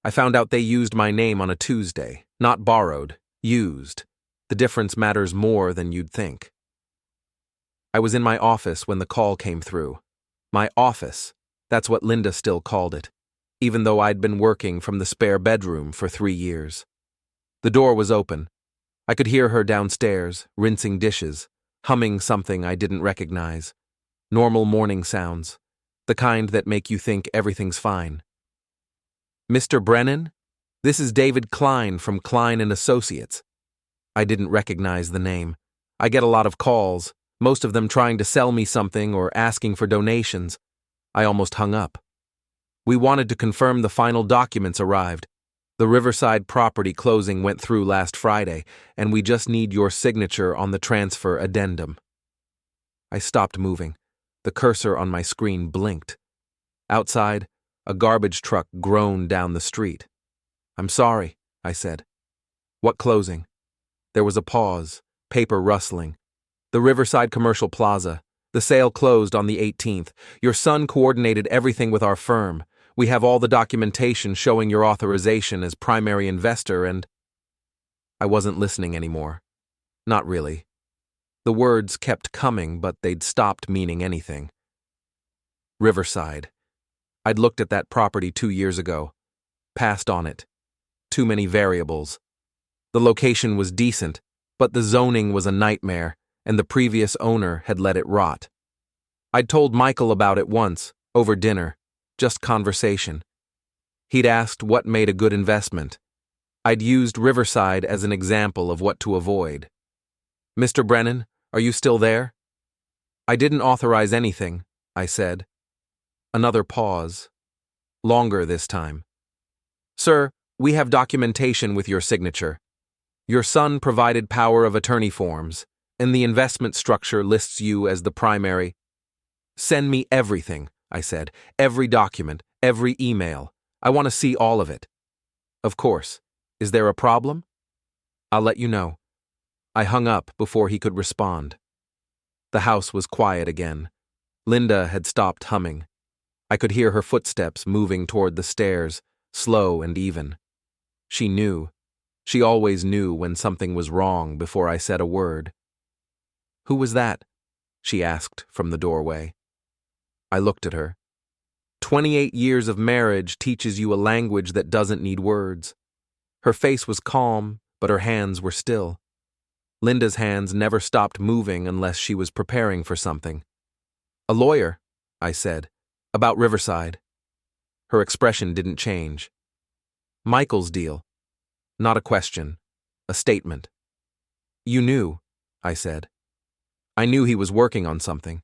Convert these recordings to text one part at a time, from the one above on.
I found out they used my name on a Tuesday, not borrowed, used. The difference matters more than you'd think. I was in my office when the call came through. My office, that's what Linda still called it, even though I'd been working from the spare bedroom for 3 years. The door was open. I could hear her downstairs, rinsing dishes, humming something I didn't recognize. Normal morning sounds, the kind that make you think everything's fine. "Mr. Brennan? This is David Klein from Klein & Associates." I didn't recognize the name. I get a lot of calls, most of them trying to sell me something or asking for donations. I almost hung up. "We wanted to confirm the final documents arrived. The Riverside property closing went through last Friday, and we just need your signature on the transfer addendum." I stopped moving. The cursor on my screen blinked. Outside, a garbage truck groaned down the street. "I'm sorry," I said. "What closing?" There was a pause, paper rustling. "The Riverside Commercial Plaza. The sale closed on the 18th. Your son coordinated everything with our firm. We have all the documentation showing your authorization as primary investor and—" I wasn't listening anymore. Not really. The words kept coming, but they'd stopped meaning anything. Riverside. I'd looked at that property 2 years ago. Passed on it. Too many variables. The location was decent, but the zoning was a nightmare, and the previous owner had let it rot. I'd told Michael about it once, over dinner, just conversation. He'd asked what made a good investment. I'd used Riverside as an example of what to avoid. "Mr. Brennan, are you still there?" "I didn't authorize anything," I said. Another pause. Longer this time. "Sir, we have documentation with your signature. Your son provided power of attorney forms, and the investment structure lists you as the primary—" "Send me everything," I said. "Every document, every email. I want to see all of it." "Of course. Is there a problem?" "I'll let you know." I hung up before he could respond. The house was quiet again. Linda had stopped humming. I could hear her footsteps moving toward the stairs, slow and even. She knew. She always knew when something was wrong before I said a word. "Who was that?" she asked from the doorway. I looked at her. 28 years of marriage teaches you a language that doesn't need words. Her face was calm, but her hands were still. Linda's hands never stopped moving unless she was preparing for something. "A lawyer," I said, "about Riverside." Her expression didn't change. "Michael's deal." Not a question, a statement. "You knew," I said. "I knew he was working on something.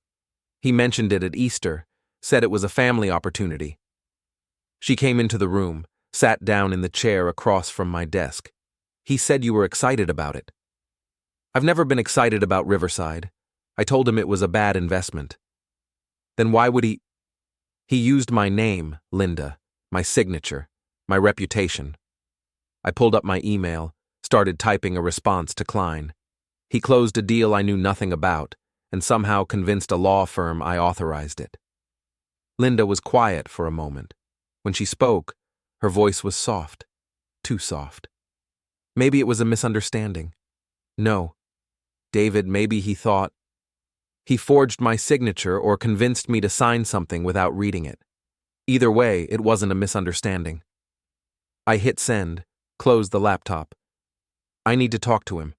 He mentioned it at Easter, said it was a family opportunity." She came into the room, sat down in the chair across from my desk. "He said you were excited about it." "I've never been excited about Riverside. I told him it was a bad investment." "Then why would he—" "He used my name, Linda, my signature, my reputation." I pulled up my email, started typing a response to Klein. He closed a deal I knew nothing about, and somehow convinced a law firm I authorized it. Linda was quiet for a moment. When she spoke, her voice was soft, too soft. Maybe it was a misunderstanding. No. David, maybe he thought. He forged my signature or convinced me to sign something without reading it. Either way, it wasn't a misunderstanding. I hit send, closed the laptop. "I need to talk to him."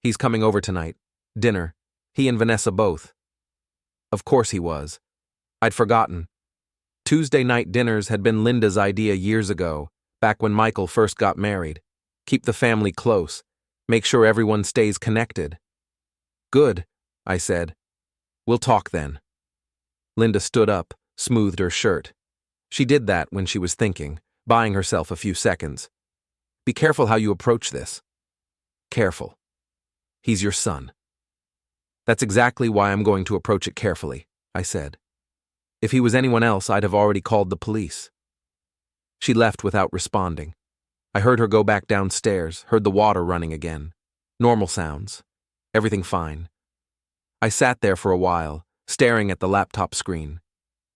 "He's coming over tonight. Dinner. He and Vanessa both." Of course he was. I'd forgotten. Tuesday night dinners had been Linda's idea years ago, back when Michael first got married. Keep the family close. Make sure everyone stays connected. "Good," I said. "We'll talk then." Linda stood up, smoothed her shirt. She did that when she was thinking, buying herself a few seconds. "Be careful how you approach this." "Careful. He's your son." "That's exactly why I'm going to approach it carefully," I said. "If he was anyone else, I'd have already called the police." She left without responding. I heard her go back downstairs, heard the water running again. Normal sounds. Everything fine. I sat there for a while, staring at the laptop screen.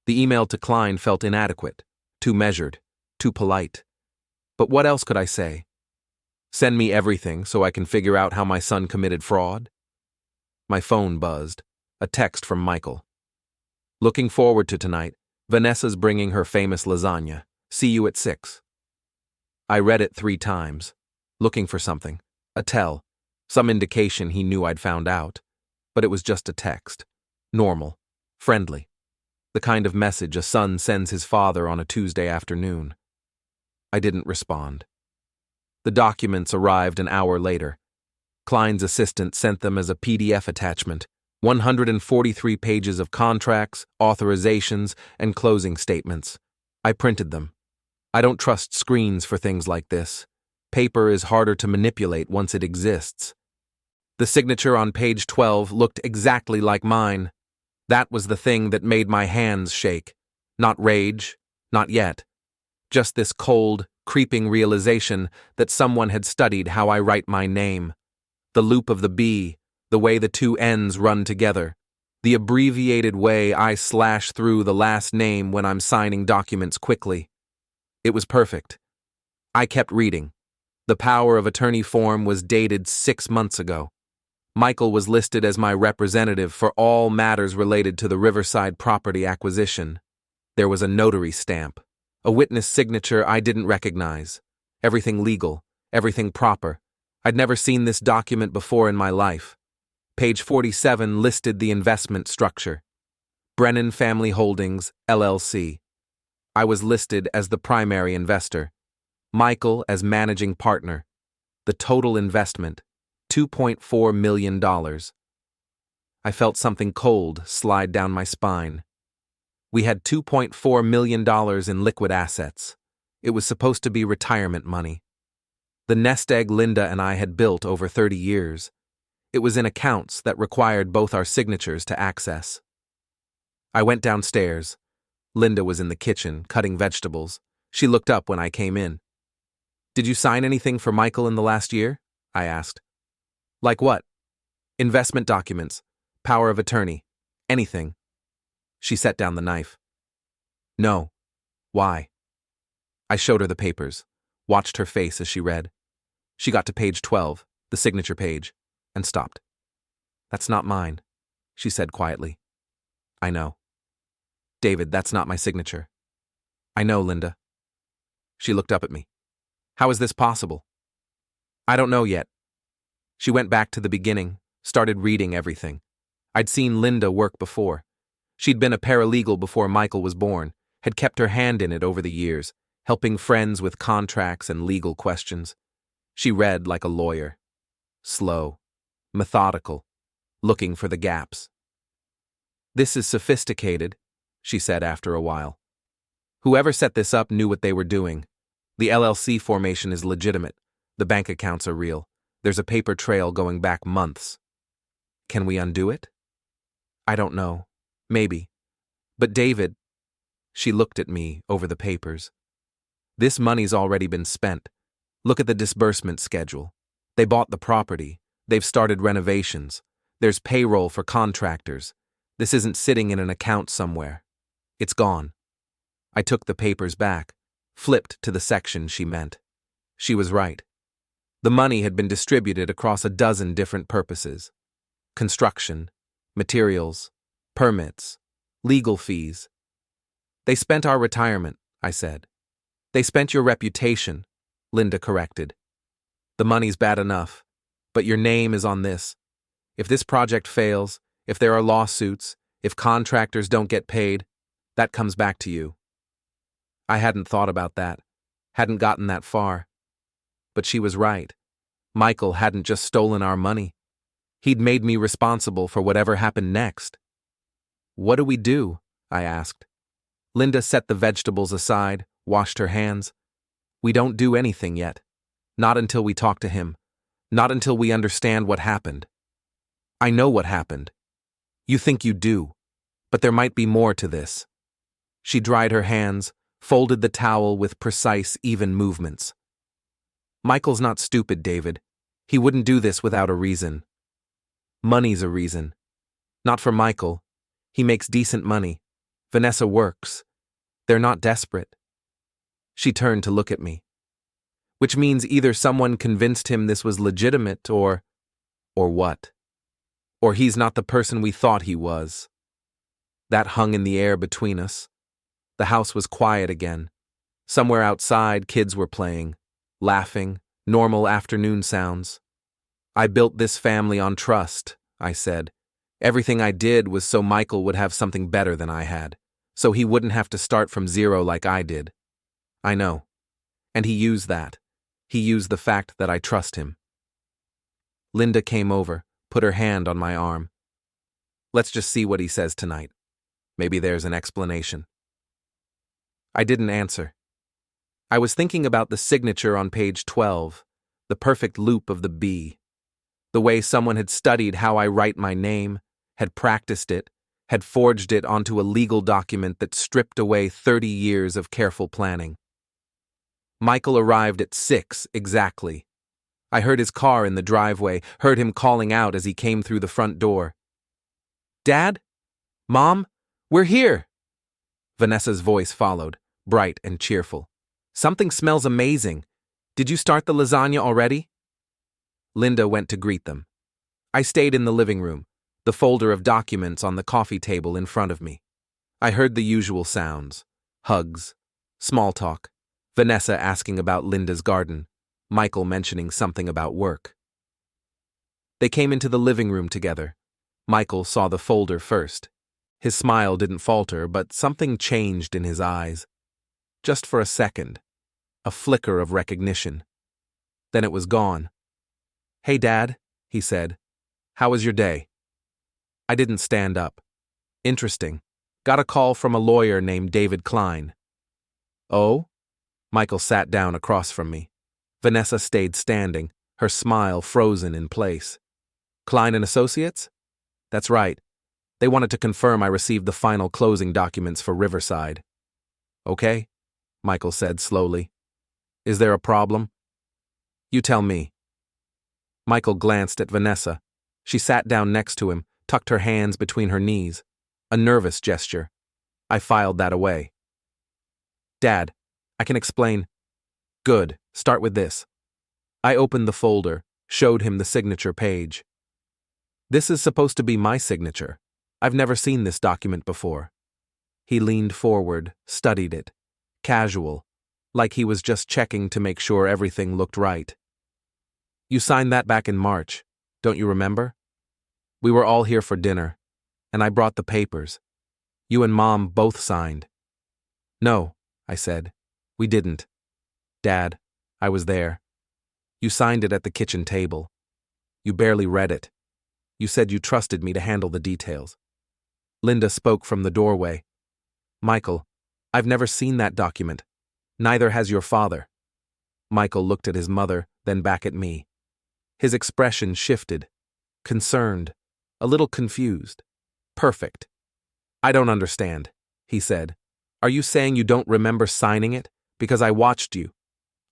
The email to Klein felt inadequate, too measured, too polite. But what else could I say? Send me everything so I can figure out how my son committed fraud? My phone buzzed. A text from Michael. Looking forward to tonight. Vanessa's bringing her famous lasagna. See you at 6. I read it 3 times, looking for something. A tell. Some indication he knew I'd found out. But it was just a text. Normal. Friendly. The kind of message a son sends his father on a Tuesday afternoon. I didn't respond. The documents arrived an hour later. Klein's assistant sent them as a PDF attachment. 143 pages of contracts, authorizations, and closing statements. I printed them. I don't trust screens for things like this. Paper is harder to manipulate once it exists. The signature on page 12 looked exactly like mine. That was the thing that made my hands shake. Not rage, not yet. Just this cold, creeping realization that someone had studied how I write my name. The loop of the B, the way the 2 N's run together, the abbreviated way I slash through the last name when I'm signing documents quickly. It was perfect. I kept reading. The power of attorney form was dated 6 months ago. Michael was listed as my representative for all matters related to the Riverside property acquisition. There was a notary stamp, a witness signature I didn't recognize. Everything legal, everything proper. I'd never seen this document before in my life. Page 47 listed the investment structure. Brennan Family Holdings, LLC. I was listed as the primary investor. Michael as managing partner. The total investment, $2.4 million. I felt something cold slide down my spine. We had $2.4 million in liquid assets. It was supposed to be retirement money. The nest egg Linda and I had built over 30 years. It was in accounts that required both our signatures to access. I went downstairs. Linda was in the kitchen, cutting vegetables. She looked up when I came in. "Did you sign anything for Michael in the last year?" I asked. "Like what?" "Investment documents, power of attorney, anything." She set down the knife. "No. Why?" I showed her the papers, watched her face as she read. She got to page 12, the signature page, and stopped. "That's not mine," she said quietly. "I know." "David, that's not my signature." "I know, Linda." She looked up at me. "How is this possible?" "I don't know yet." She went back to the beginning, started reading everything. I'd seen Linda work before. She'd been a paralegal before Michael was born, had kept her hand in it over the years, helping friends with contracts and legal questions. She read like a lawyer. Slow. Methodical. Looking for the gaps. "This is sophisticated," she said after a while. "Whoever set this up knew what they were doing. The LLC formation is legitimate. The bank accounts are real. There's a paper trail going back months. Can we undo it?" "I don't know. Maybe. But David," she looked at me over the papers. "This money's already been spent. Look at the disbursement schedule. They bought the property. They've started renovations. There's payroll for contractors. This isn't sitting in an account somewhere. It's gone." I took the papers back, flipped to the section she meant. She was right. The money had been distributed across a dozen different purposes. Construction, materials, permits, legal fees. "They spent our retirement," I said. "They spent your reputation," Linda corrected. "The money's bad enough, but your name is on this. If this project fails, if there are lawsuits, if contractors don't get paid, that comes back to you." I hadn't thought about that, hadn't gotten that far. But she was right. Michael hadn't just stolen our money. He'd made me responsible for whatever happened next. "What do we do?" I asked. Linda set the vegetables aside, washed her hands. "We don't do anything yet. Not until we talk to him. Not until we understand what happened." "I know what happened. You think you do. But there might be more to this." She dried her hands, folded the towel with precise, even movements. "Michael's not stupid, David. He wouldn't do this without a reason. Money's a reason. Not for Michael. He makes decent money. Vanessa works. They're not desperate." She turned to look at me. which means either someone convinced him this was legitimate or what? Or he's not the person we thought he was. That hung in the air between us. The house was quiet again. Somewhere outside, kids were playing, laughing, normal afternoon sounds. I built this family on trust, I said. Everything I did was so Michael would have something better than I had, so he wouldn't have to start from zero like I did. I know. And he used that. He used the fact that I trust him. Linda came over, put her hand on my arm. Let's just see what he says tonight. Maybe there's an explanation. I didn't answer. I was thinking about the signature on page 12, the perfect loop of the B. The way someone had studied how I write my name, had practiced it, had forged it onto a legal document that stripped away 30 years of careful planning. Michael arrived at 6 exactly. I heard his car in the driveway, heard him calling out as he came through the front door. Dad? Mom? We're here! Vanessa's voice followed, bright and cheerful. Something smells amazing. Did you start the lasagna already? Linda went to greet them. I stayed in the living room, the folder of documents on the coffee table in front of me. I heard the usual sounds: hugs, small talk, Vanessa asking about Linda's garden, Michael mentioning something about work. They came into the living room together. Michael saw the folder first. His smile didn't falter, but something changed in his eyes. Just for a second, a flicker of recognition. Then it was gone. Hey, Dad, he said. How was your day? I didn't stand up. Interesting. Got a call from a lawyer named David Klein. Oh? Michael sat down across from me. Vanessa stayed standing, her smile frozen in place. Klein and Associates? That's right. They wanted to confirm I received the final closing documents for Riverside. Okay, Michael said slowly. Is there a problem? You tell me. Michael glanced at Vanessa. She sat down next to him, tucked her hands between her knees. A nervous gesture. I filed that away. Dad, I can explain. Good, start with this. I opened the folder, showed him the signature page. This is supposed to be my signature. I've never seen this document before. He leaned forward, studied it. Casual, like he was just checking to make sure everything looked right. You signed that back in March, don't you remember? We were all here for dinner, and I brought the papers. You and Mom both signed. No, I said. We didn't. Dad, I was there. You signed it at the kitchen table. You barely read it. You said you trusted me to handle the details. Linda spoke from the doorway. Michael, I've never seen that document. Neither has your father. Michael looked at his mother, then back at me. His expression shifted. Concerned. A little confused. Perfect. I don't understand, he said. Are you saying you don't remember signing it? Because I watched you.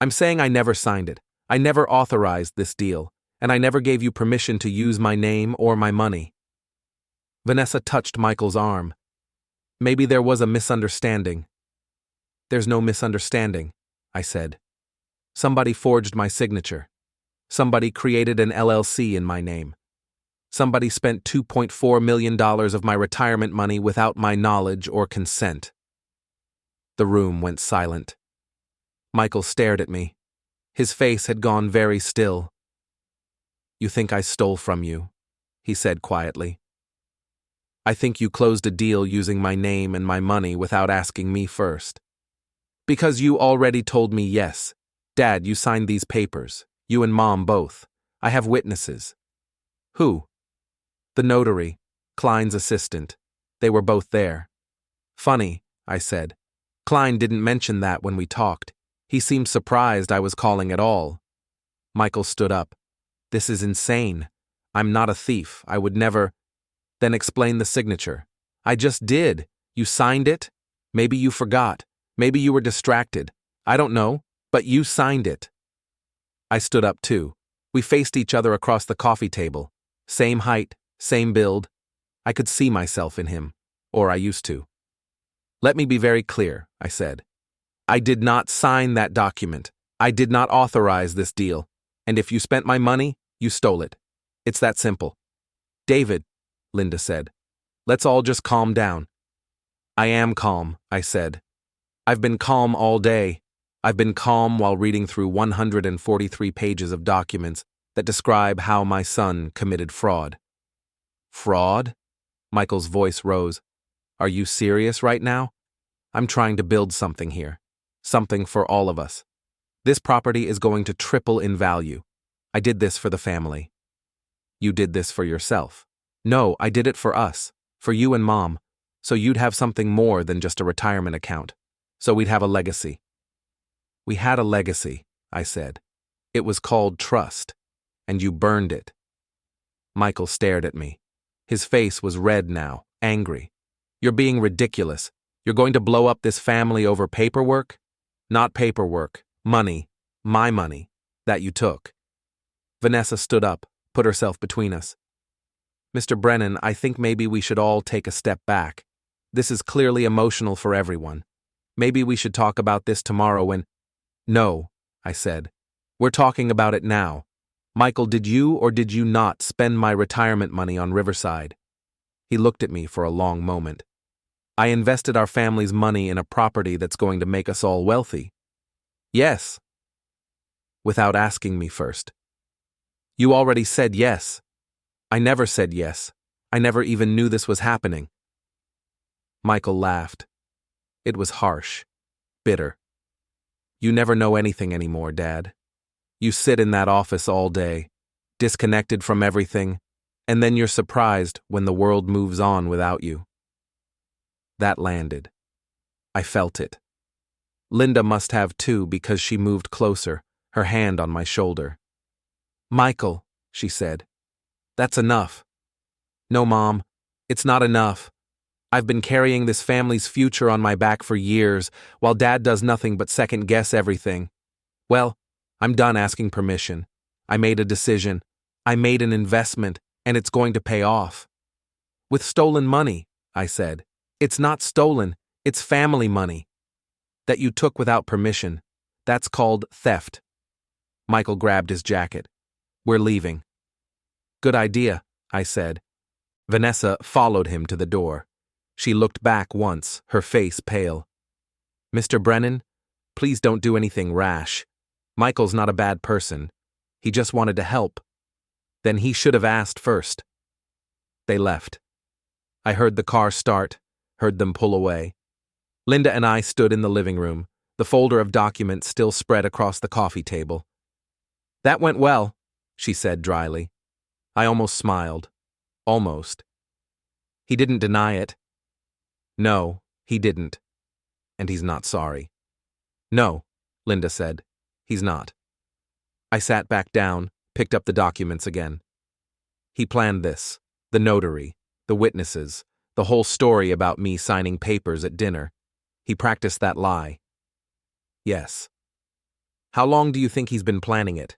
I'm saying I never signed it. I never authorized this deal, and I never gave you permission to use my name or my money. Vanessa touched Michael's arm. Maybe there was a misunderstanding. There's no misunderstanding, I said. Somebody forged my signature. Somebody created an LLC in my name. Somebody spent $2.4 million of my retirement money without my knowledge or consent. The room went silent. Michael stared at me. His face had gone very still. You think I stole from you, he said quietly. I think you closed a deal using my name and my money without asking me first. Because you already told me yes. Dad, you signed these papers. You and Mom both. I have witnesses. Who? The notary, Klein's assistant. They were both there. Funny, I said. Klein didn't mention that when we talked. He seemed surprised I was calling at all. Michael stood up. This is insane. I'm not a thief. I would never. Then explain the signature. I just did. You signed it? Maybe you forgot. Maybe you were distracted. I don't know, but you signed it. I stood up too. We faced each other across the coffee table. Same height, same build. I could see myself in him, or I used to. Let me be very clear, I said. I did not sign that document. I did not authorize this deal, and if you spent my money, you stole it. It's that simple. David, Linda said, let's all just calm down. I am calm, I said. I've been calm all day. I've been calm while reading through 143 pages of documents that describe how my son committed fraud. Fraud? Michael's voice rose. Are you serious right now? I'm trying to build something here. Something for all of us. This property is going to triple in value. I did this for the family. You did this for yourself. No, I did it for us, for you and Mom, so you'd have something more than just a retirement account. So we'd have a legacy. We had a legacy, I said. It was called trust, and you burned it. Michael stared at me. His face was red now, angry. You're being ridiculous. You're going to blow up this family over paperwork? Not paperwork, money, my money, that you took. Vanessa stood up, put herself between us. Mr. Brennan, I think maybe we should all take a step back. This is clearly emotional for everyone. Maybe we should talk about this tomorrow when… No, I said. We're talking about it now. Michael, did you or did you not spend my retirement money on Riverside? He looked at me for a long moment. I invested our family's money in a property that's going to make us all wealthy. Yes. Without asking me first. You already said yes. I never said yes. I never even knew this was happening. Michael laughed. It was harsh, bitter. You never know anything anymore, Dad. You sit in that office all day, disconnected from everything, and then you're surprised when the world moves on without you. That landed. I felt it. Linda must have too because she moved closer, her hand on my shoulder. Michael, she said, that's enough. No, Mom, it's not enough. I've been carrying this family's future on my back for years, while Dad does nothing but second-guess everything. Well, I'm done asking permission. I made a decision. I made an investment, and it's going to pay off. With stolen money, I said. It's not stolen, it's family money. That you took without permission. That's called theft. Michael grabbed his jacket. We're leaving. Good idea, I said. Vanessa followed him to the door. She looked back once, her face pale. Mr. Brennan, please don't do anything rash. Michael's not a bad person. He just wanted to help. Then he should have asked first. They left. I heard the car start, heard them pull away. Linda and I stood in the living room, the folder of documents still spread across the coffee table. That went well, she said dryly. I almost smiled. Almost. He didn't deny it. No, he didn't. And he's not sorry. No, Linda said. He's not. I sat back down, picked up the documents again. He planned this, the notary, the witnesses, the whole story about me signing papers at dinner. He practiced that lie. Yes. How long do you think he's been planning it?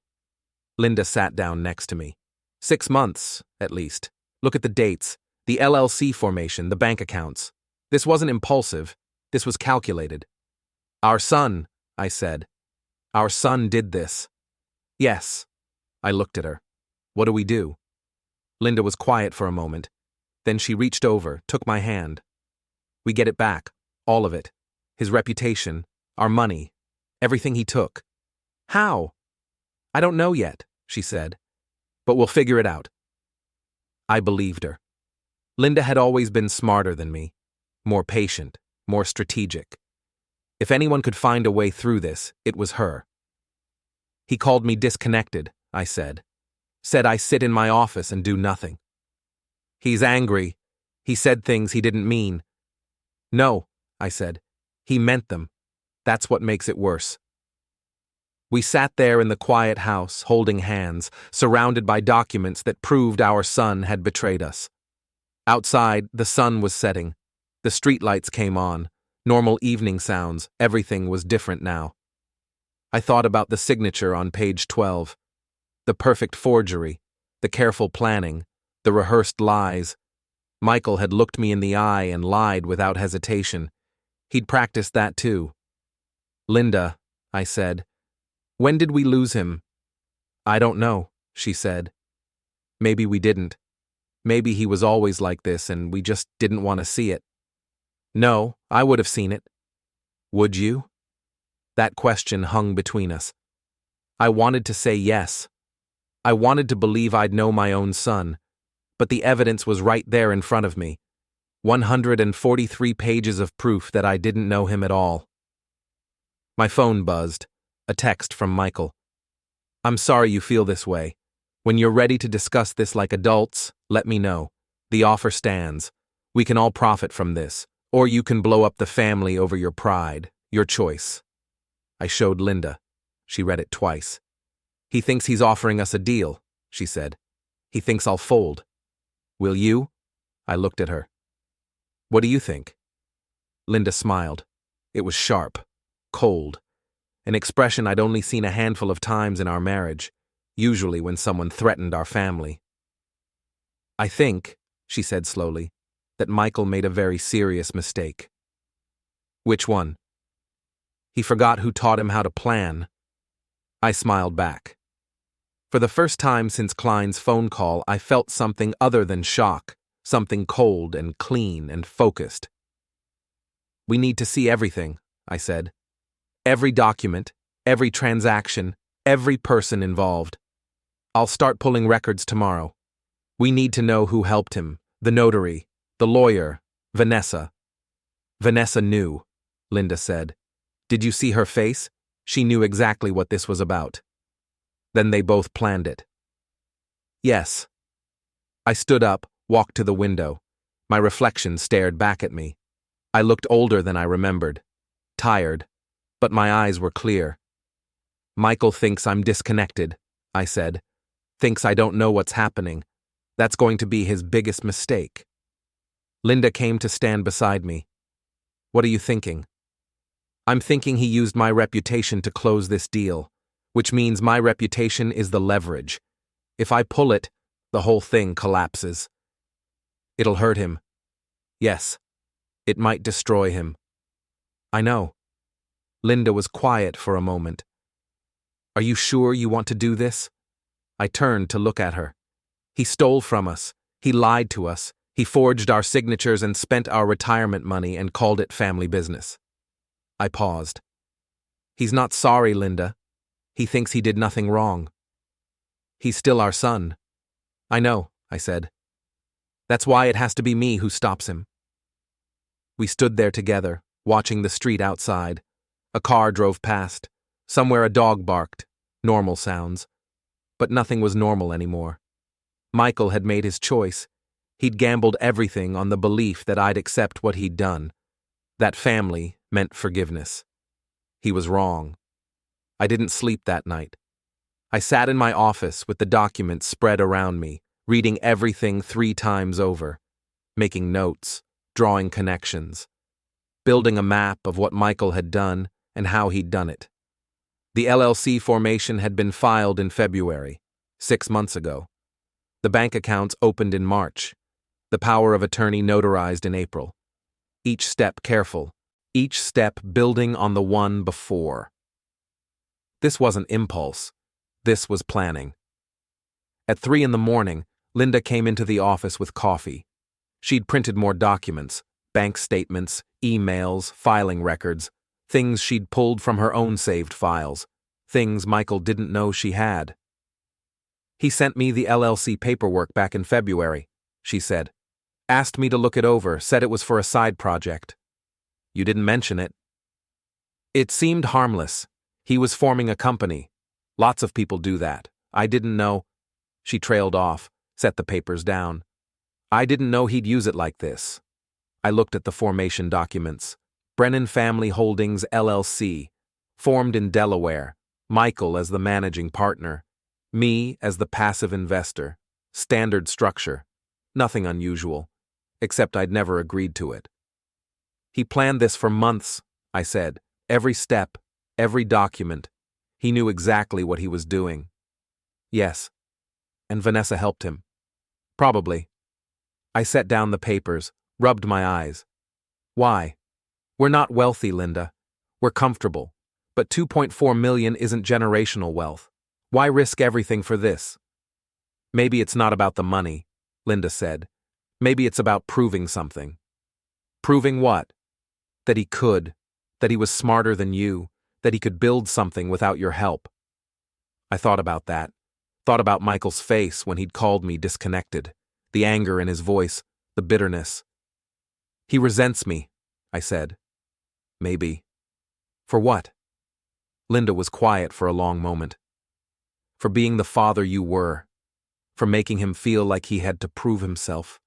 Linda sat down next to me. 6 months, at least. Look at the dates, the LLC formation, the bank accounts. This wasn't impulsive. This was calculated. Our son, I said. Our son did this. Yes. I looked at her. What do we do? Linda was quiet for a moment. Then she reached over, took my hand. We get it back, all of it. His reputation, our money, everything he took. How? I don't know yet, she said. But we'll figure it out. I believed her. Linda had always been smarter than me, more patient, more strategic. If anyone could find a way through this, it was her. He called me disconnected, I said. Said I sit in my office and do nothing. He's angry. He said things he didn't mean. No, I said. He meant them. That's what makes it worse. We sat there in the quiet house, holding hands, surrounded by documents that proved our son had betrayed us. Outside, the sun was setting. The streetlights came on. Normal evening sounds. Everything was different now. I thought about the signature on page 12. The perfect forgery. The careful planning. The rehearsed lies. Michael had looked me in the eye and lied without hesitation. He'd practiced that too. Linda, I said, When did we lose him? I don't know, she said. Maybe we didn't. Maybe he was always like this and we just didn't want to see it. No, I would have seen it. Would you? That question hung between us. I wanted to say yes. I wanted to believe I'd know my own son, but the evidence was right there in front of me. 143 pages of proof that I didn't know him at all. My phone buzzed. A text from Michael. I'm sorry you feel this way. When you're ready to discuss this like adults, let me know. The offer stands. We can all profit from this, or you can blow up the family over your pride. Your choice. I showed Linda. She read it twice. He thinks he's offering us a deal, she said. He thinks I'll fold. Will you? I looked at her. What do you think? Linda smiled. It was sharp, cold, an expression I'd only seen a handful of times in our marriage, usually when someone threatened our family. I think, she said slowly, that Michael made a very serious mistake. Which one? He forgot who taught him how to plan. I smiled back. For the first time since Klein's phone call, I felt something other than shock, something cold and clean and focused. We need to see everything, I said. Every document, every transaction, every person involved. I'll start pulling records tomorrow. We need to know who helped him, the notary, the lawyer, Vanessa. Vanessa knew, Linda said. Did you see her face? She knew exactly what this was about. Then they both planned it. Yes. I stood up, walked to the window. My reflection stared back at me. I looked older than I remembered. Tired. But my eyes were clear. Michael thinks I'm disconnected, I said. Thinks I don't know what's happening. That's going to be his biggest mistake. Linda came to stand beside me. What are you thinking? I'm thinking he used my reputation to close this deal, which means my reputation is the leverage. If I pull it, the whole thing collapses. It'll hurt him. Yes. It might destroy him. I know. Linda was quiet for a moment. Are you sure you want to do this? I turned to look at her. He stole from us. He lied to us. He forged our signatures and spent our retirement money and called it family business. I paused. He's not sorry, Linda. He thinks he did nothing wrong. He's still our son. I know, I said. That's why it has to be me who stops him. We stood there together, watching the street outside. A car drove past. Somewhere a dog barked. Normal sounds. But nothing was normal anymore. Michael had made his choice. He'd gambled everything on the belief that I'd accept what he'd done. That family meant forgiveness. He was wrong. I didn't sleep that night. I sat in my office with the documents spread around me, reading everything 3 times over, making notes, drawing connections, building a map of what Michael had done and how he'd done it. The LLC formation had been filed in February, 6 months ago. The bank accounts opened in March. The power of attorney notarized in April. Each step careful, each step building on the one before. This wasn't impulse. This was planning. At 3 a.m, Linda came into the office with coffee. She'd printed more documents, bank statements, emails, filing records, things she'd pulled from her own saved files, things Michael didn't know she had. He sent me the LLC paperwork back in February, she said. Asked me to look it over, said it was for a side project. You didn't mention it. It seemed harmless. He was forming a company. Lots of people do that. I didn't know. She trailed off, set the papers down. I didn't know he'd use it like this. I looked at the formation documents. Brennan Family Holdings, LLC, formed in Delaware, Michael as the managing partner, me as the passive investor, standard structure, nothing unusual, except I'd never agreed to it. He planned this for months, I said, every step, every document. He knew exactly what he was doing. Yes. And Vanessa helped him. Probably. I set down the papers, rubbed my eyes. Why? We're not wealthy, Linda. We're comfortable. But 2.4 million isn't generational wealth. Why risk everything for this? Maybe it's not about the money, Linda said. Maybe it's about proving something. Proving what? That he could, that he was smarter than you, that he could build something without your help. I thought about that. Thought about Michael's face when he'd called me disconnected, the anger in his voice, the bitterness. He resents me, I said. Maybe. For what? Linda was quiet for a long moment. For being the father you were. For making him feel like he had to prove himself.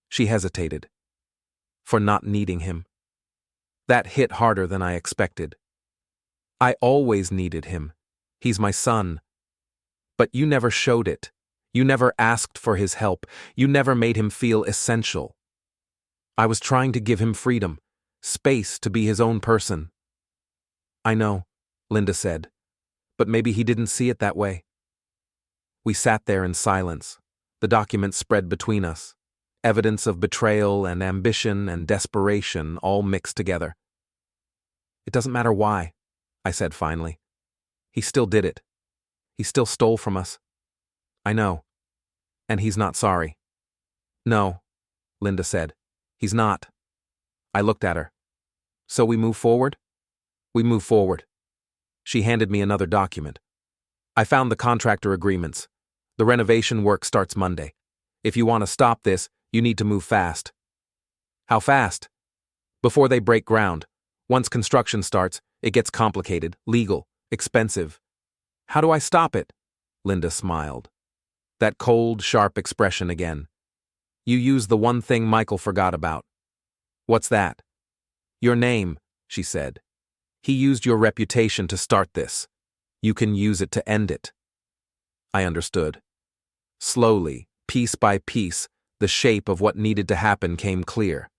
She hesitated. For not needing him. That hit harder than I expected. I always needed him. He's my son. But you never showed it. You never asked for his help. You never made him feel essential. I was trying to give him freedom, space to be his own person. I know, Linda said, but maybe he didn't see it that way. We sat there in silence, the documents spread between us, evidence of betrayal and ambition and desperation all mixed together. It doesn't matter why, I said finally. He still did it. He still stole from us. I know. And he's not sorry. No, Linda said. He's not. I looked at her. So we move forward? We move forward. She handed me another document. I found the contractor agreements. The renovation work starts Monday. If you want to stop this, you need to move fast. How fast? Before they break ground. Once construction starts, it gets complicated, legal, expensive. How do I stop it? Linda smiled. That cold, sharp expression again. You use the one thing Michael forgot about. What's that? Your name, she said. He used your reputation to start this. You can use it to end it. I understood. Slowly, piece by piece, the shape of what needed to happen came clear.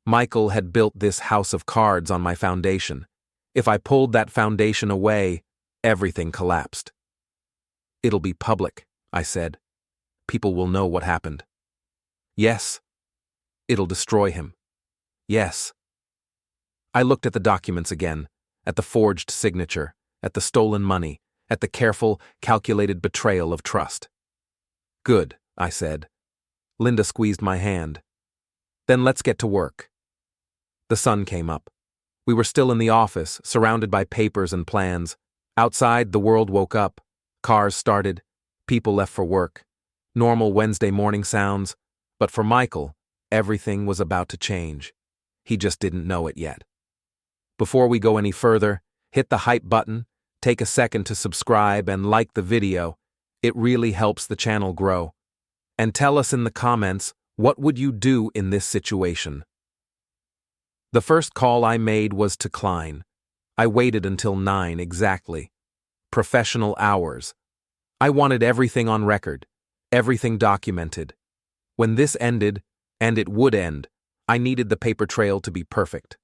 Michael had built this house of cards on my foundation. If I pulled that foundation away, everything collapsed. It'll be public, I said. People will know what happened. Yes. It'll destroy him. Yes. I looked at the documents again, at the forged signature, at the stolen money, at the careful, calculated betrayal of trust. Good, I said. Linda squeezed my hand. Then let's get to work. The sun came up. We were still in the office, surrounded by papers and plans. Outside, the world woke up. Cars started. People left for work. Normal Wednesday morning sounds. But for Michael, everything was about to change. He just didn't know it yet. Before we go any further, hit the hype button, take a second to subscribe and like the video. It really helps the channel grow. And tell us in the comments, what would you do in this situation? The first call I made was to Klein. I waited until 9 exactly. Professional hours. I wanted everything on record, everything documented. When this ended, and it would end, I needed the paper trail to be perfect.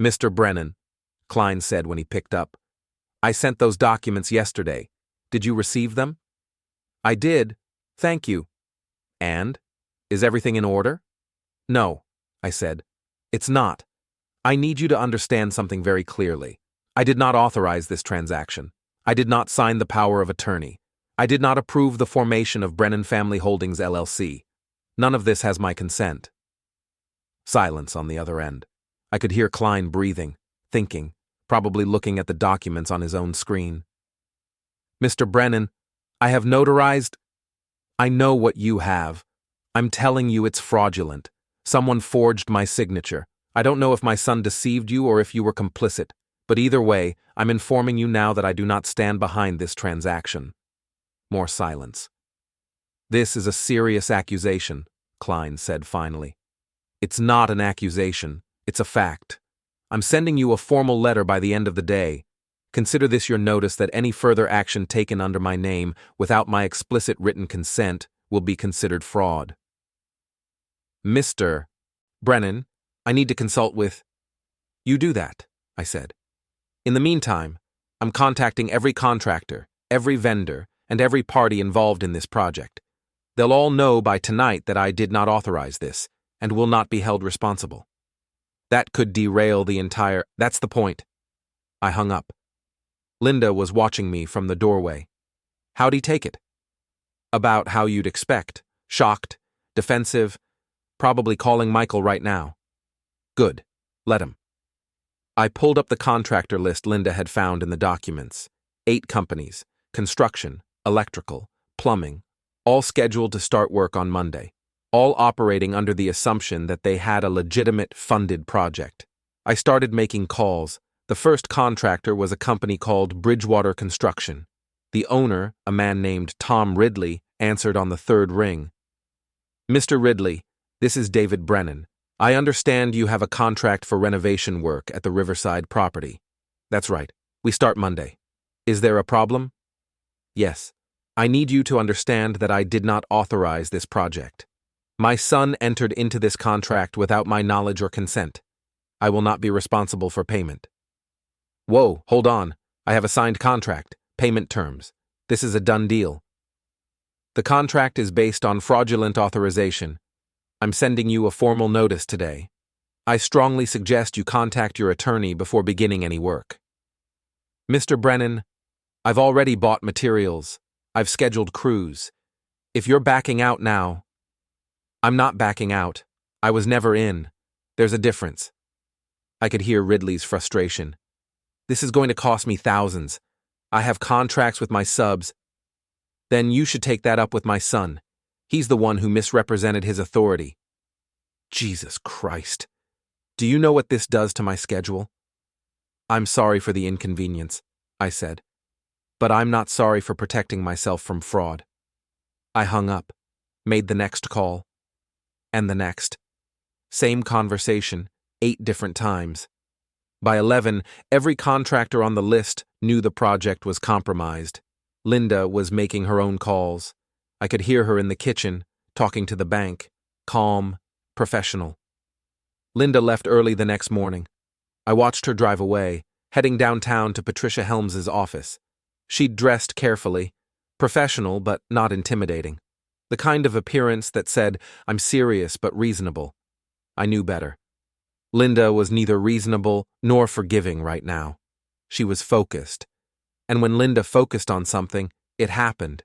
Mr. Brennan, Klein said when he picked up. I sent those documents yesterday. Did you receive them? I did. Thank you. And? Is everything in order? No, I said. It's not. I need you to understand something very clearly. I did not authorize this transaction. I did not sign the power of attorney. I did not approve the formation of Brennan Family Holdings LLC. None of this has my consent. Silence on the other end. I could hear Klein breathing, thinking, probably looking at the documents on his own screen. Mr. Brennan, I have notarized. I know what you have. I'm telling you it's fraudulent. Someone forged my signature. I don't know if my son deceived you or if you were complicit, but either way, I'm informing you now that I do not stand behind this transaction. More silence. This is a serious accusation, Klein said finally. It's not an accusation, it's a fact. I'm sending you a formal letter by the end of the day. Consider this your notice that any further action taken under my name without my explicit written consent will be considered fraud. Mr. Brennan, I need to consult with... You do that, I said. In the meantime, I'm contacting every contractor, every vendor, and every party involved in this project. They'll all know by tonight that I did not authorize this, and will not be held responsible. That could derail the entire— That's the point. I hung up. Linda was watching me from the doorway. How'd he take it? About how you'd expect. Shocked, defensive, probably calling Michael right now. Good. Let him. I pulled up the contractor list Linda had found in the documents. 8 companies: construction, electrical, plumbing, all scheduled to start work on Monday, all operating under the assumption that they had a legitimate, funded project. I started making calls. The first contractor was a company called Bridgewater Construction. The owner, a man named Tom Ridley, answered on the 3rd ring. Mr. Ridley, this is David Brennan. I understand you have a contract for renovation work at the Riverside property. That's right. We start Monday. Is there a problem? Yes. I need you to understand that I did not authorize this project. My son entered into this contract without my knowledge or consent. I will not be responsible for payment. Whoa, hold on. I have a signed contract. Payment terms. This is a done deal. The contract is based on fraudulent authorization. I'm sending you a formal notice today. I strongly suggest you contact your attorney before beginning any work. Mr. Brennan, I've already bought materials. I've scheduled crews. If you're backing out now— I'm not backing out. I was never in. There's a difference. I could hear Ridley's frustration. This is going to cost me thousands. I have contracts with my subs. Then you should take that up with my son. He's the one who misrepresented his authority. Jesus Christ. Do you know what this does to my schedule? I'm sorry for the inconvenience, I said. But I'm not sorry for protecting myself from fraud. I hung up, made the next call, and the next. Same conversation, 8 different times. By 11, every contractor on the list knew the project was compromised. Linda was making her own calls. I could hear her in the kitchen, talking to the bank, calm, professional. Linda left early the next morning. I watched her drive away, heading downtown to Patricia Helms's office. She'd dressed carefully, professional but not intimidating. The kind of appearance that said, I'm serious but reasonable. I knew better. Linda was neither reasonable nor forgiving right now. She was focused. And when Linda focused on something, it happened.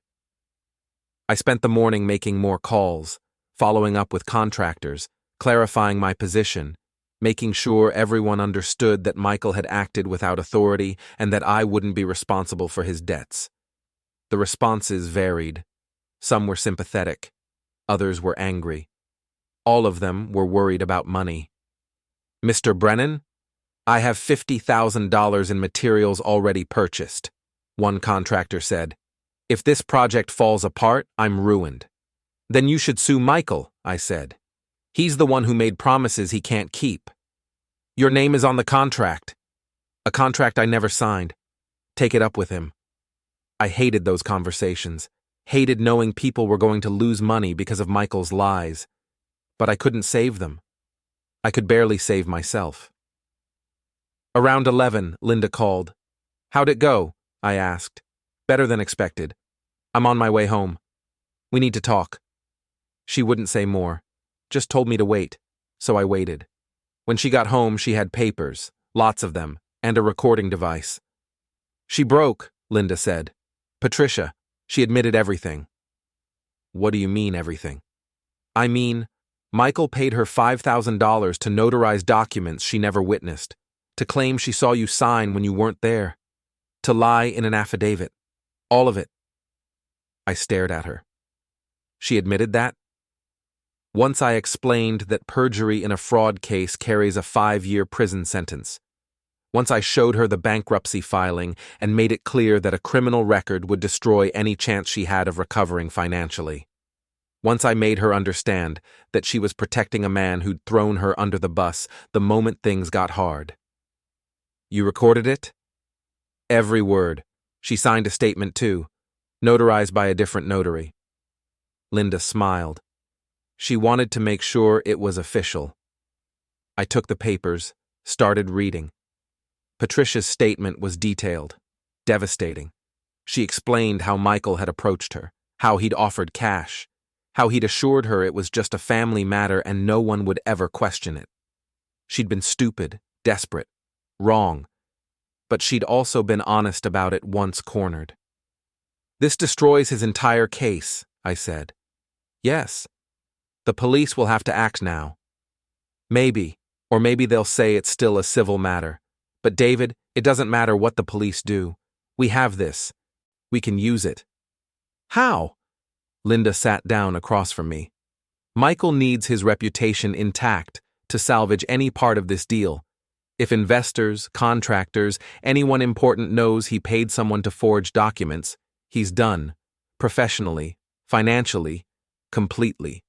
I spent the morning making more calls, following up with contractors, clarifying my position, making sure everyone understood that Michael had acted without authority and that I wouldn't be responsible for his debts. The responses varied. Some were sympathetic. Others were angry. All of them were worried about money. Mr. Brennan, I have $50,000 in materials already purchased, one contractor said. If this project falls apart, I'm ruined. Then you should sue Michael, I said. He's the one who made promises he can't keep. Your name is on the contract. A contract I never signed. Take it up with him. I hated those conversations, hated knowing people were going to lose money because of Michael's lies. But I couldn't save them. I could barely save myself. Around 11, Linda called. How'd it go? I asked. Better than expected. I'm on my way home. We need to talk. She wouldn't say more, just told me to wait, so I waited. When she got home, she had papers, lots of them, and a recording device. She broke, Linda said. Patricia, she admitted everything. What do you mean, everything? I mean, Michael paid her $5,000 to notarize documents she never witnessed, to claim she saw you sign when you weren't there, to lie in an affidavit. All of it. I stared at her. She admitted that? Once I explained that perjury in a fraud case carries a 5-year prison sentence. Once I showed her the bankruptcy filing and made it clear that a criminal record would destroy any chance she had of recovering financially. Once I made her understand that she was protecting a man who'd thrown her under the bus the moment things got hard. You recorded it? Every word. She signed a statement too, notarized by a different notary. Linda smiled. She wanted to make sure it was official. I took the papers, started reading. Patricia's statement was detailed, devastating. She explained how Michael had approached her, how he'd offered cash, how he'd assured her it was just a family matter and no one would ever question it. She'd been stupid, desperate, wrong, but she'd also been honest about it once cornered. "This destroys his entire case," I said. "Yes. The police will have to act now. Maybe, or maybe they'll say it's still a civil matter. But David, it doesn't matter what the police do. We have this. We can use it." "How?" Linda sat down across from me. "Michael needs his reputation intact to salvage any part of this deal. If investors, contractors, anyone important knows he paid someone to forge documents, he's done. Professionally, financially, completely.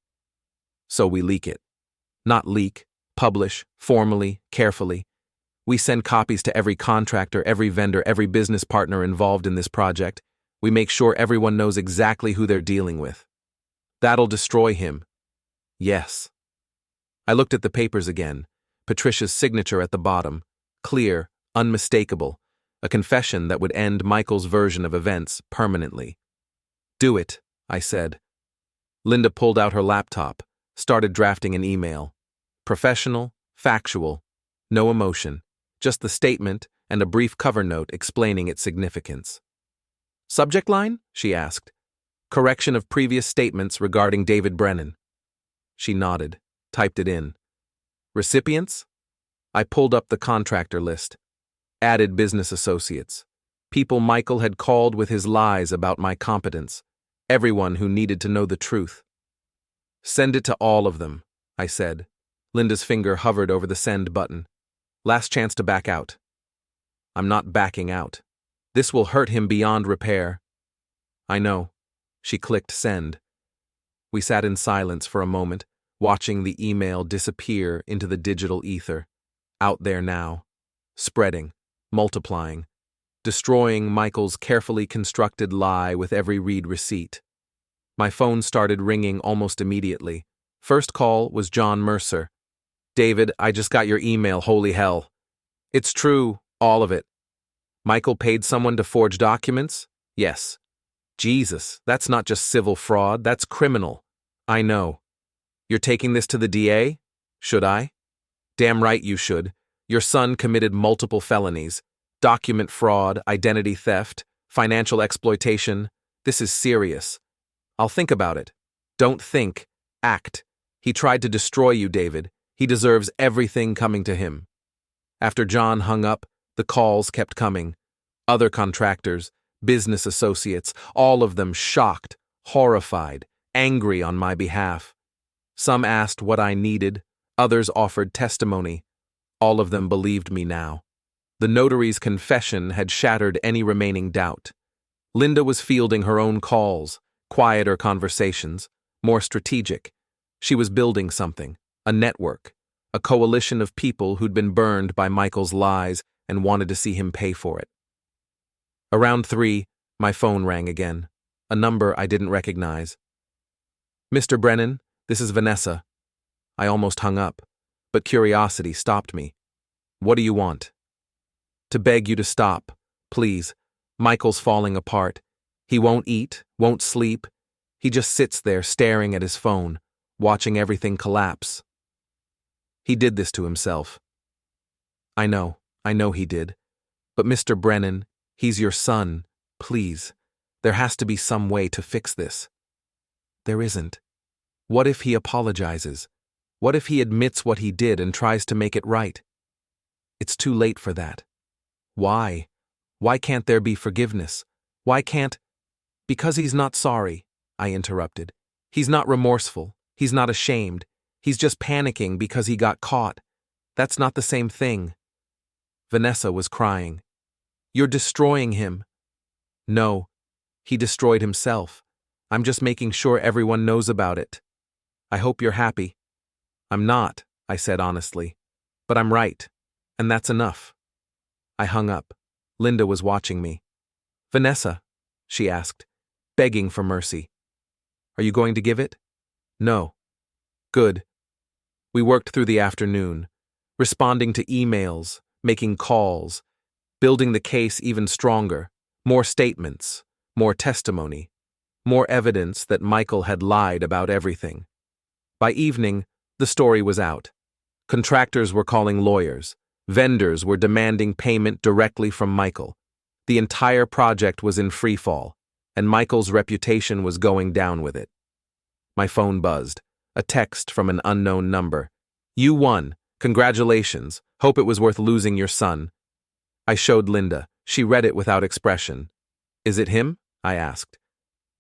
So we leak it. Not leak, publish, formally, carefully. We send copies to every contractor, every vendor, every business partner involved in this project. We make sure everyone knows exactly who they're dealing with. That'll destroy him. Yes." I looked at the papers again. Patricia's signature at the bottom. Clear, unmistakable. A confession that would end Michael's version of events permanently. "Do it," I said. Linda pulled out her laptop, started drafting an email. Professional, factual, no emotion. Just the statement and a brief cover note explaining its significance. "Subject line?" she asked. "Correction of previous statements regarding David Brennan." She nodded, typed it in. "Recipients?" I pulled up the contractor list. Added business associates. People Michael had called with his lies about my competence. Everyone who needed to know the truth. "Send it to all of them," I said. Linda's finger hovered over the send button. "Last chance to back out." "I'm not backing out. This will hurt him beyond repair." "I know." She clicked send. We sat in silence for a moment, watching the email disappear into the digital ether. Out there now. Spreading, multiplying, destroying Michael's carefully constructed lie with every read receipt. My phone started ringing almost immediately. First call was John Mercer. "David, I just got your email, holy hell. It's true, all of it. Michael paid someone to forge documents? Yes. Jesus, that's not just civil fraud, that's criminal. I know. You're taking this to the DA? Should I? Damn right you should. Your son committed multiple felonies. Document fraud, identity theft, financial exploitation. This is serious. I'll think about it. Don't think. Act. He tried to destroy you, David. He deserves everything coming to him." After John hung up, the calls kept coming. Other contractors, business associates, all of them shocked, horrified, angry on my behalf. Some asked what I needed, others offered testimony. All of them believed me now. The notary's confession had shattered any remaining doubt. Linda was fielding her own calls, quieter conversations, more strategic. She was building something, a network, a coalition of people who'd been burned by Michael's lies and wanted to see him pay for it. Around 3, my phone rang again, a number I didn't recognize. "Mr. Brennan, this is Vanessa." I almost hung up, but curiosity stopped me. "What do you want?" "To beg you to stop, please. Michael's falling apart. He won't eat, won't sleep. He just sits there staring at his phone, watching everything collapse. He did this to himself." I know he did. But Mr. Brennan, he's your son. Please, there has to be some way to fix this." "There isn't. What if he apologizes? What if he admits what he did and tries to make it right?" "It's too late for that." "Why? Why can't there be forgiveness? Why can't—" "Because he's not sorry," I interrupted. "He's not remorseful. He's not ashamed. He's just panicking because he got caught. That's not the same thing." Vanessa was crying. "You're destroying him." "No, he destroyed himself. I'm just making sure everyone knows about it. I hope you're happy." "I'm not," I said honestly. "But I'm right. And that's enough." I hung up. Linda was watching me. "Vanessa," she asked, begging for mercy. "Are you going to give it?" "No." "Good." We worked through the afternoon, responding to emails, making calls, building the case even stronger, more statements, more testimony, more evidence that Michael had lied about everything. By evening, the story was out. Contractors were calling lawyers. Vendors were demanding payment directly from Michael. The entire project was in freefall, and Michael's reputation was going down with it. My phone buzzed. A text from an unknown number. "You won. Congratulations. Hope it was worth losing your son." I showed Linda. She read it without expression. "Is it him?" I asked.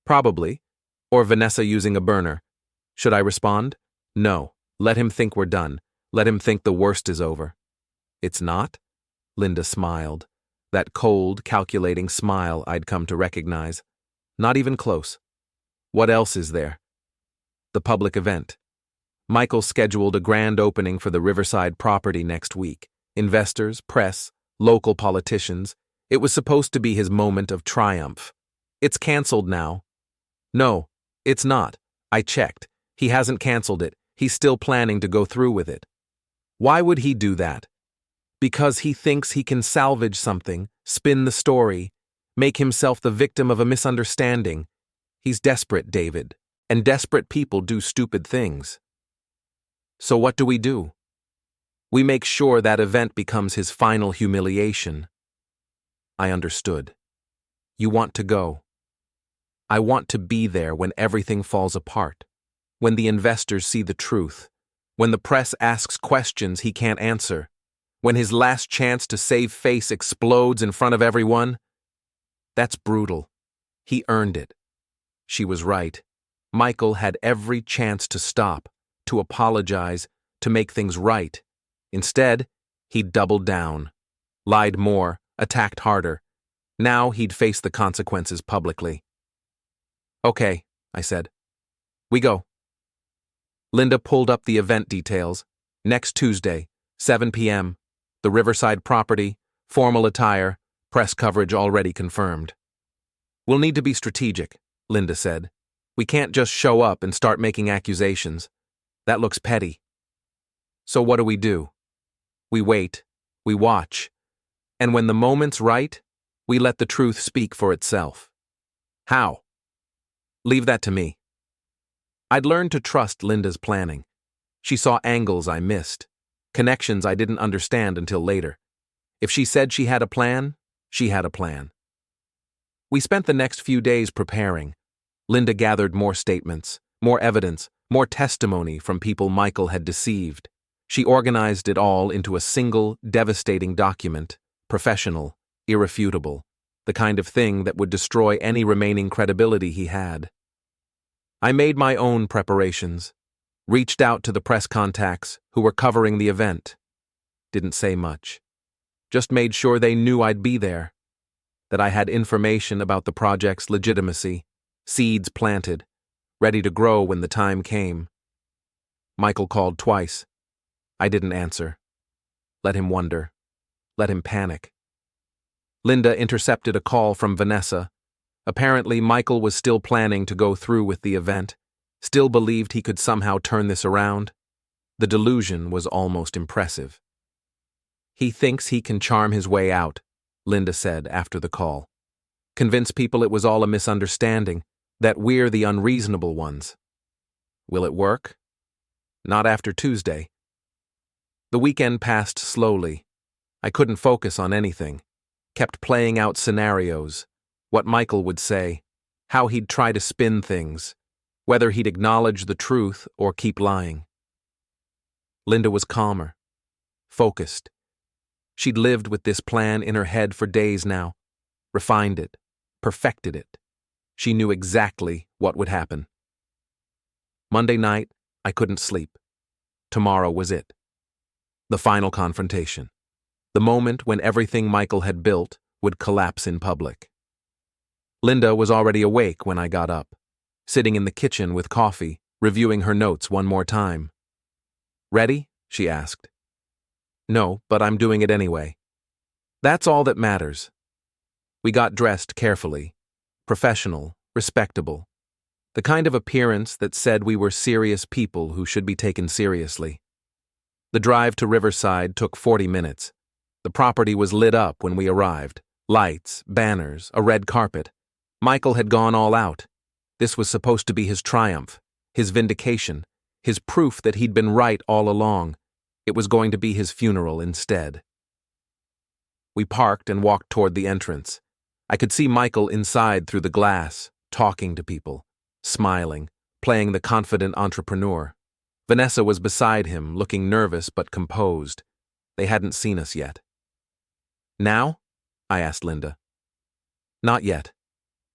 "Probably. Or Vanessa using a burner." Should I respond? No. Let him think we're done. Let him think the worst is over. "It's not?" Linda smiled. That cold, calculating smile I'd come to recognize. "Not even close." "What else is there?" "The public event. Michael scheduled a grand opening for the Riverside property next week. Investors, press, local politicians. It was supposed to be his moment of triumph. It's canceled now." "No, it's not. I checked. He hasn't canceled it. He's still planning to go through with it." "Why would he do that?" "Because he thinks he can salvage something, spin the story, make himself the victim of a misunderstanding. He's desperate, David, and desperate people do stupid things." "So what do we do?" "We make sure that event becomes his final humiliation." I understood. "You want to go." "I want to be there when everything falls apart, when the investors see the truth, when the press asks questions he can't answer, when his last chance to save face explodes in front of everyone." That's brutal. He earned it. She was right. Michael had every chance to stop, to apologize, to make things right. Instead, he doubled down, lied more, attacked harder. Now he'd face the consequences publicly. "Okay," I said. "We go." Linda pulled up the event details. Next Tuesday, 7 p.m., the Riverside property, formal attire, press coverage already confirmed. "We'll need to be strategic," Linda said. "We can't just show up and start making accusations. That looks petty." "So what do? We wait, we watch, and when the moment's right, we let the truth speak for itself." "How?" "Leave that to me." I'd learned to trust Linda's planning. She saw angles I missed, connections I didn't understand until later. If she said she had a plan, she had a plan. We spent the next few days preparing. Linda gathered more statements, more evidence, more testimony from people Michael had deceived. She organized it all into a single, devastating document, professional, irrefutable, the kind of thing that would destroy any remaining credibility he had. I made my own preparations, reached out to the press contacts who were covering the event. Didn't say much. Just made sure they knew I'd be there, that I had information about the project's legitimacy, seeds planted, ready to grow when the time came. Michael called twice. I didn't answer. Let him wonder. Let him panic. Linda intercepted a call from Vanessa. Apparently, Michael was still planning to go through with the event, still believed he could somehow turn this around. The delusion was almost impressive. "He thinks he can charm his way out," Linda said after the call. "Convince people it was all a misunderstanding, that we're the unreasonable ones." Will it work? Not after Tuesday. The weekend passed slowly. I couldn't focus on anything. Kept playing out scenarios, what Michael would say, how he'd try to spin things, whether he'd acknowledge the truth or keep lying. Linda was calmer, focused. She'd lived with this plan in her head for days now, refined it, perfected it. She knew exactly what would happen. Monday night, I couldn't sleep. Tomorrow was it. The final confrontation. The moment when everything Michael had built would collapse in public. Linda was already awake when I got up, sitting in the kitchen with coffee, reviewing her notes one more time. "Ready?" she asked. "No, but I'm doing it anyway." "That's all that matters." We got dressed carefully, professional, respectable, the kind of appearance that said we were serious people who should be taken seriously. The drive to Riverside took 40 minutes. The property was lit up when we arrived. Lights, banners, a red carpet. Michael had gone all out. This was supposed to be his triumph, his vindication, his proof that he'd been right all along. It was going to be his funeral instead. We parked and walked toward the entrance. I could see Michael inside through the glass, talking to people, smiling, playing the confident entrepreneur. Vanessa was beside him, looking nervous but composed. They hadn't seen us yet. "Now?" I asked Linda. "Not yet.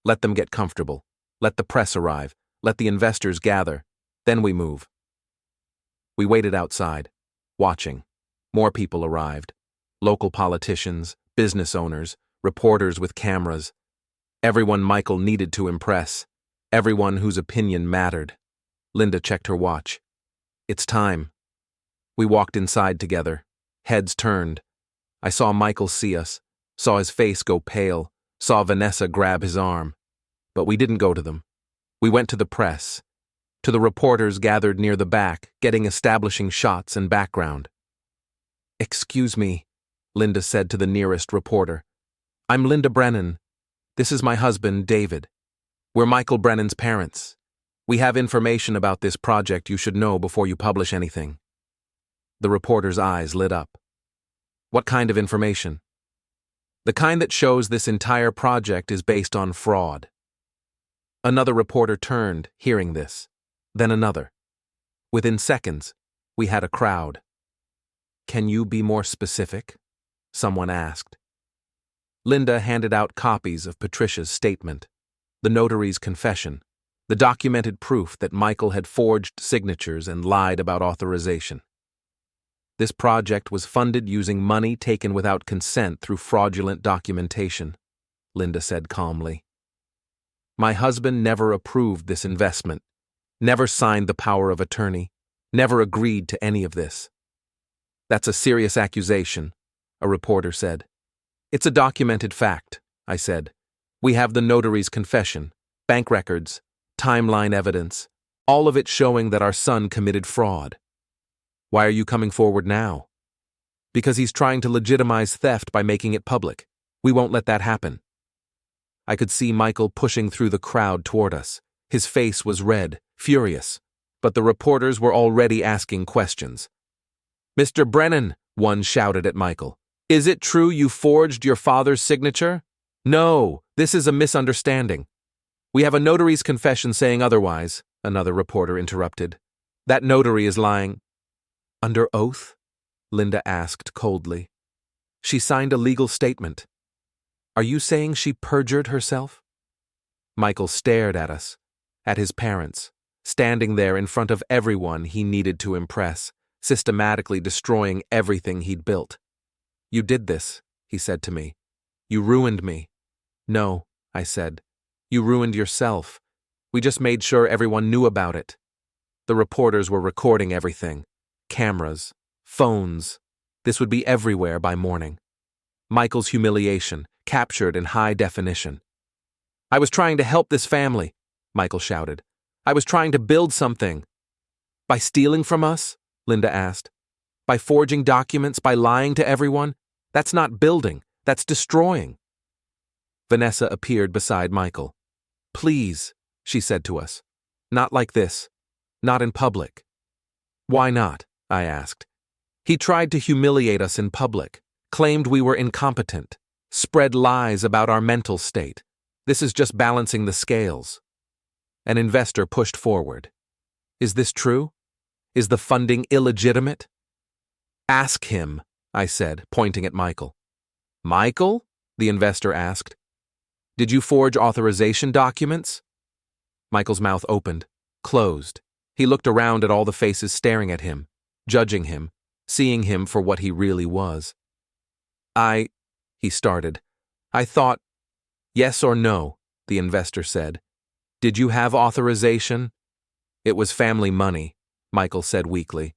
Let them get comfortable. Let the press arrive. Let the investors gather. Then we move." We waited outside, watching. More people arrived. Local politicians, business owners, reporters with cameras. Everyone Michael needed to impress. Everyone whose opinion mattered. Linda checked her watch. "It's time." We walked inside together, heads turned. I saw Michael see us, saw his face go pale, saw Vanessa grab his arm. But we didn't go to them. We went to the press, to the reporters gathered near the back, getting establishing shots and background. "Excuse me," Linda said to the nearest reporter. "I'm Linda Brennan. This is my husband, David. We're Michael Brennan's parents. We have information about this project you should know before you publish anything." The reporter's eyes lit up. "What kind of information?" "The kind that shows this entire project is based on fraud." Another reporter turned, hearing this. Then another. Within seconds, we had a crowd. "Can you be more specific?" someone asked. Linda handed out copies of Patricia's statement, the notary's confession, the documented proof that Michael had forged signatures and lied about authorization. This project was funded using money taken without consent through fraudulent documentation, Linda said calmly. "My husband never approved this investment, never signed the power of attorney, never agreed to any of this." "That's a serious accusation," a reporter said. "It's a documented fact," I said. "We have the notary's confession, bank records, timeline evidence, all of it showing that our son committed fraud." "Why are you coming forward now?" "Because he's trying to legitimize theft by making it public. We won't let that happen." I could see Michael pushing through the crowd toward us. His face was red, furious, but the reporters were already asking questions. "Mr. Brennan," one shouted at Michael, "is it true you forged your father's signature?" "No, this is a misunderstanding." "We have a notary's confession saying otherwise," another reporter interrupted. "That notary is lying." "Under oath?" Linda asked coldly. "She signed a legal statement. Are you saying she perjured herself?" Michael stared at us, at his parents, standing there in front of everyone he needed to impress, systematically destroying everything he'd built. "You did this," he said to me. "You ruined me." "No," I said. "You ruined yourself. We just made sure everyone knew about it." The reporters were recording everything. Cameras, phones. This would be everywhere by morning. Michael's humiliation, captured in high definition. "I was trying to help this family," Michael shouted. "I was trying to build something." "By stealing from us?" Linda asked. "By forging documents, by lying to everyone? That's not building, that's destroying." Vanessa appeared beside Michael. "Please," she said to us. "Not like this. Not in public." "Why not?" I asked. "He tried to humiliate us in public, claimed we were incompetent, spread lies about our mental state. This is just balancing the scales." An investor pushed forward. "Is this true? Is the funding illegitimate?" "Ask him," I said, pointing at Michael. "Michael?" the investor asked. "Did you forge authorization documents?" Michael's mouth opened, closed. He looked around at all the faces staring at him, judging him, seeing him for what he really was. He started. "I thought—" "Yes or no," the investor said. "Did you have authorization?" "It was family money," Michael said weakly.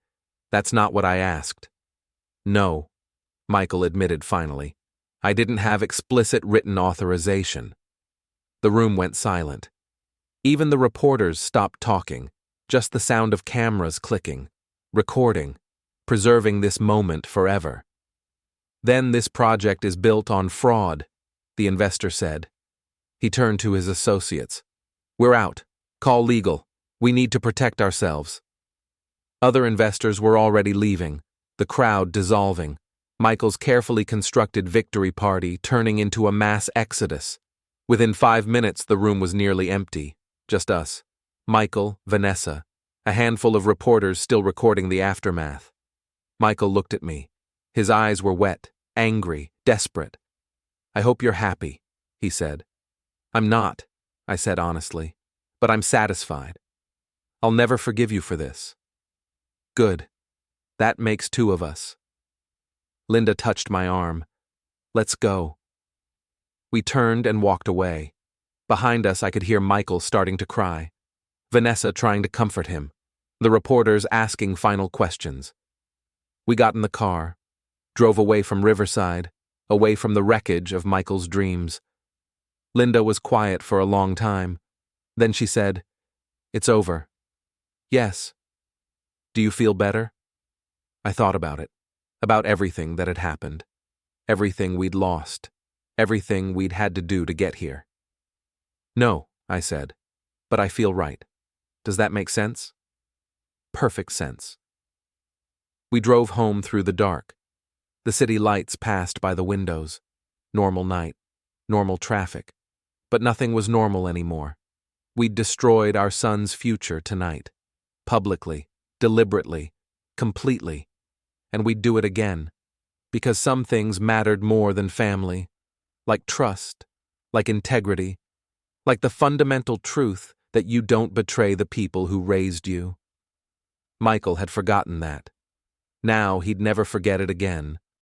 "That's not what I asked." "No," Michael admitted finally. "I didn't have explicit written authorization." The room went silent. Even the reporters stopped talking, just the sound of cameras clicking, recording, preserving this moment forever. "Then this project is built on fraud," the investor said. He turned to his associates. "We're out. Call legal. We need to protect ourselves." Other investors were already leaving. the crowd dissolving, Michael's carefully constructed victory party turning into a mass exodus. Within 5 minutes, the room was nearly empty. Just us. Michael, Vanessa, a handful of reporters still recording the aftermath. Michael looked at me. His eyes were wet, angry, desperate. "I hope you're happy," he said. "I'm not," I said honestly, "but I'm satisfied. I'll never forgive you for this." "Good. That makes 2 of us." Linda touched my arm. "Let's go." We turned and walked away. Behind us, I could hear Michael starting to cry, Vanessa trying to comfort him, the reporters asking final questions. We got in the car, drove away from Riverside, away from the wreckage of Michael's dreams. Linda was quiet for a long time. Then she said, "It's over." "Yes." "Do you feel better?" I thought about everything that had happened, everything we'd lost, everything we'd had to do to get here. "No," I said, "but I feel right. Does that make sense?" Perfect sense. We drove home through the dark. The city lights passed by the windows. Normal night, normal traffic. But nothing was normal anymore. We'd destroyed our son's future tonight. Publicly, deliberately, completely. And we'd do it again. Because some things mattered more than family. Like trust, like integrity, like the fundamental truth that you don't betray the people who raised you. Michael had forgotten that. Now he'd never forget it again.